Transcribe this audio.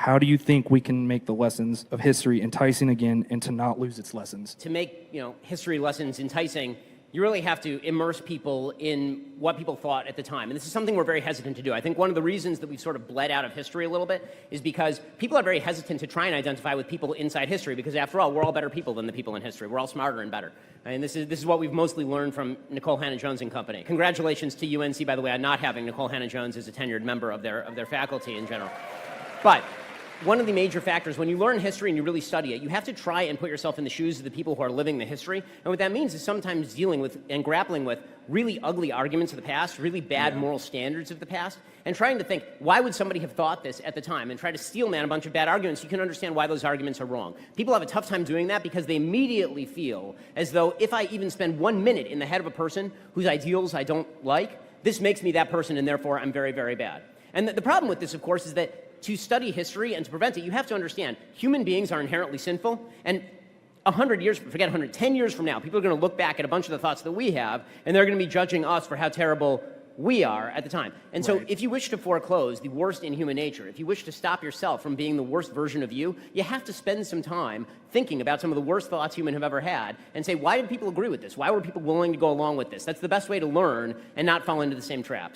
how do you think we can make the lessons of history enticing again and to not lose its lessons? To make history lessons enticing, you really have to immerse people in what people thought at the time. And this is something we're very hesitant to do. I think one of the reasons that we've sort of bled out of history a little bit is because people are very hesitant to try and identify with people inside history, because after all, we're all better people than the people in history. We're all smarter and better. And this is what we've mostly learned from Nicole Hannah-Jones and company. Congratulations to UNC, by the way, on not having Nicole Hannah-Jones as a tenured member of their faculty in general. But one of the major factors, when you learn history and you really study it, you have to try and put yourself in the shoes of the people who are living the history. And what that means is sometimes dealing with and grappling with really ugly arguments of the past, really bad moral standards of the past, and trying to think, why would somebody have thought this at the time, and try to steel man a bunch of bad arguments so you can understand why those arguments are wrong. People have a tough time doing that because they immediately feel as though if I even spend 1 minute in the head of a person whose ideals I don't like, this makes me that person and therefore I'm very, very bad. And the problem with this, of course, is that to study history and to prevent it, you have to understand human beings are inherently sinful, and 100 years, forget 100, 10 years from now, people are going to look back at a bunch of the thoughts that we have, and they're going to be judging us for how terrible we are at the time. And so if you wish to foreclose the worst in human nature, if you wish to stop yourself from being the worst version of you, you have to spend some time thinking about some of the worst thoughts humans have ever had and say, why did people agree with this? Why were people willing to go along with this? That's the best way to learn and not fall into the same traps.